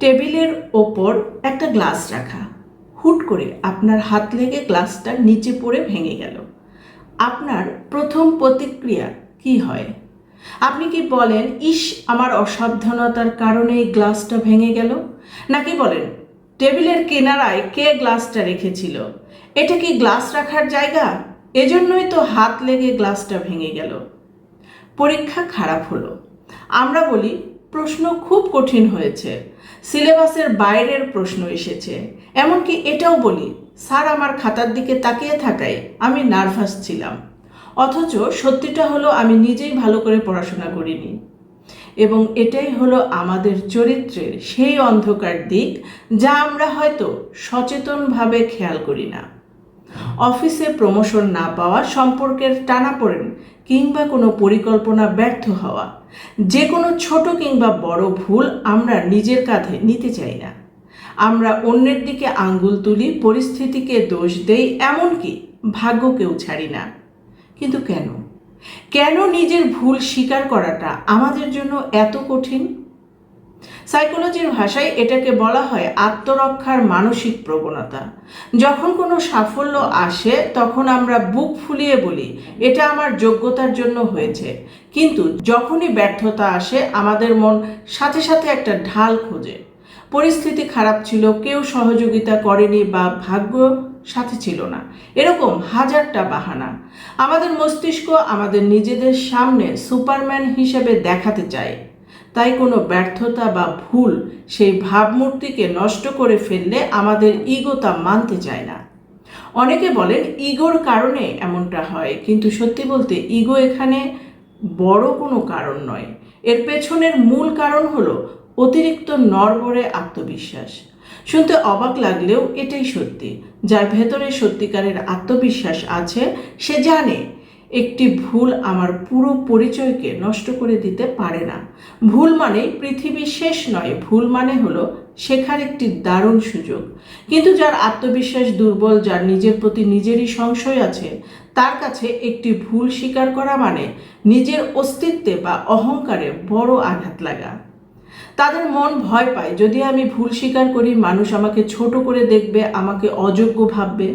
টেবিলের ওপর একটা গ্লাস রাখা, হুট করে আপনার হাত লেগে গ্লাসটা নিচে পড়ে ভেঙে গেল। আপনার প্রথম প্রতিক্রিয়া কি হয়? আপনি কি বলেন, ইস, আমার অসাবধানতার কারণে এই গ্লাসটা ভেঙে গেল? নাকি বলেন, টেবিলের কিনারায় কে গ্লাসটা রেখেছিল? এটা কি গ্লাস রাখার জায়গা? এজন্যই তো হাত লেগে গ্লাসটা ভেঙে গেল। পরীক্ষা খারাপ হলো, আমরা বলি প্রশ্ন খুব কঠিন হয়েছে, সিলেবাসের বাইরের প্রশ্ন এসেছে। এমনকি এটাও বলি, স্যার আমার খাতার দিকে তাকিয়ে থাকায় আমি নার্ভাস ছিলাম। অথচ সত্যিটা হলো আমি নিজেই ভালো করে পড়াশোনা করিনি। এবং এটাই হলো আমাদের চরিত্রের সেই অন্ধকার দিক, যা আমরা হয়তো সচেতনভাবে খেয়াল করি না। অফিসে প্রমোশন না পাওয়া, সম্পর্কের টানাপোড়েন কিংবা কোনো পরিকল্পনা ব্যর্থ হওয়া, যে কোনো ছোট কিংবা বড় ভুল আমরা নিজের কাঁধে নিতে চাই না। আমরা অন্যের দিকে আঙ্গুল তুলি, পরিস্থিতিকে দোষ দেই, এমনকি ভাগ্যকেও ছাড়ি না। কিন্তু কেন কেন নিজের ভুল স্বীকার করাটা আমাদের জন্য এত কঠিন? সাইকোলজির ভাষায় এটাকে বলা হয় আত্মরক্ষার মানসিক প্রবণতা। যখন কোনো সাফল্য আসে তখন আমরা বুক ফুলিয়ে বলি, এটা আমার যোগ্যতার জন্য হয়েছে। কিন্তু যখনই ব্যর্থতা আসে আমাদের মন সাথে সাথে একটা ঢাল খোঁজে। পরিস্থিতি খারাপ ছিল, কেউ সহযোগিতা করেনি, বা ভাগ্য সাথে ছিল না, এরকম হাজারটা বাহানা। আমাদের মস্তিষ্ক আমাদের নিজেদের সামনে সুপারম্যান হিসেবে দেখাতে চায়। তাই কোনো ব্যর্থতা বা ভুল সেই ভাবমূর্তিকে নষ্ট করে ফেললে আমাদের ইগো তা মানতে চায় না। অনেকে বলেন ইগোর কারণে এমনটা হয়, কিন্তু সত্যি বলতে ইগো এখানে বড় কোনো কারণ নয়। এর পেছনের মূল কারণ হলো অতিরিক্ত নড়বড়ে আত্মবিশ্বাস। শুনতে অবাক লাগলেও এটাই সত্যি। যার ভেতরে সত্যিকারের আত্মবিশ্বাস আছে সে জানে একটি ভুল আমার পুরো পরিচয়কে নষ্ট করে দিতে পারে না। ভুল মানে পৃথিবী শেষ নয়, ভুল মানে হলো শেখার একটি দারুণ সুযোগ। কিন্তু যার আত্মবিশ্বাস দুর্বল, যার নিজের প্রতি নিজেরই সংশয় আছে, তার কাছে একটি ভুল স্বীকার করা মানে নিজের অস্তিত্বে বা অহংকারে বড় আঘাত লাগা। তাদের মন ভয় পায়, যদি আমি ভুল স্বীকার করি মানুষ আমাকে ছোট করে দেখবে, আমাকে অযোগ্য ভাববে।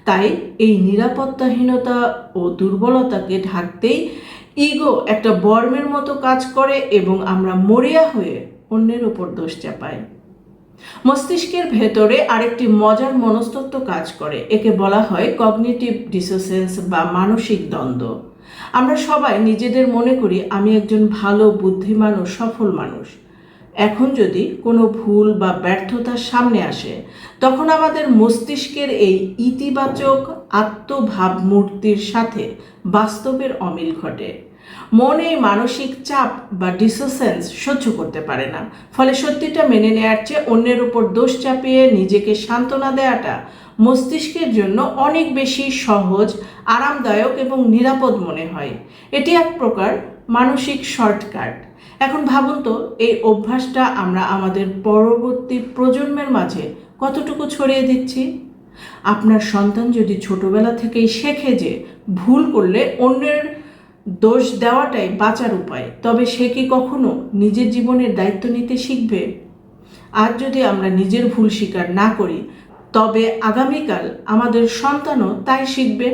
তাই এই নিরাপত্তাহীনতা ও দুর্বলতাকে ঢাকতেই ইগো একটা বর্মের মতো কাজ করে এবং আমরা মরিয়া হয়ে অন্যের উপর দোষ চাপাই। মস্তিষ্কের ভেতরে আরেকটি মজার মনস্তত্ত্ব কাজ করে, একে বলা হয় কগনিটিভ ডিসোসিয়েন্স বা মানসিক দ্বন্দ্ব। আমরা সবাই নিজেদের মনে করি আমি একজন ভালো, বুদ্ধিমান ও সফল মানুষ। এখন যদি কোনো ভুল বা ব্যর্থতার সামনে আসে তখন আমাদের মস্তিষ্কের এই ইতিবাচক আত্মভাবমূর্তির সাথে বাস্তবের অমিল ঘটে। মন এই মানসিক চাপ বা ডিসোসেন্স সহ্য করতে পারে না। ফলে সত্যিটা মেনে নেওয়ার চেয়ে অন্যের উপর দোষ চাপিয়ে নিজেকে সান্ত্বনা দেওয়াটা মস্তিষ্কের জন্য অনেক বেশি সহজ, আরামদায়ক এবং নিরাপদ মনে হয়। এটি এক প্রকার মানসিক শর্টকাট। এখন ভাবুন তো, এই অভ্যাসটা আমরা আমাদের পরবর্তী প্রজন্মের মাঝে কতটুকু ছড়িয়ে দিচ্ছি? আপনার সন্তান যদি ছোটবেলা থেকেই শেখে যে ভুল করলে অন্যের দোষ দেওয়াটাই বাঁচার উপায়, তবে সে কি কখনো নিজের জীবনের দায়িত্ব নিতে শিখবে? আজ যদি আমরা নিজের ভুল স্বীকার না করি, তবে আগামীকাল আমাদের সন্তানও তাই শিখবে।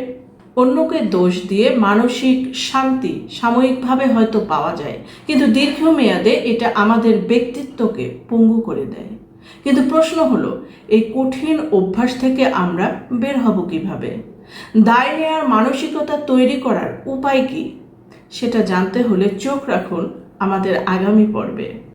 অন্যকে দোষ দিয়ে মানসিক শান্তি সাময়িকভাবে হয়তো পাওয়া যায়, কিন্তু দীর্ঘমেয়াদে এটা আমাদের ব্যক্তিত্বকে পঙ্গু করে দেয়। কিন্তু প্রশ্ন হলো, এই কঠিন অভ্যাস থেকে আমরা বের হব কিভাবে? দায় নেওয়ার মানসিকতা তৈরি করার উপায় কি? সেটা জানতে হলে চোখ রাখুন আমাদের আগামী পর্বে।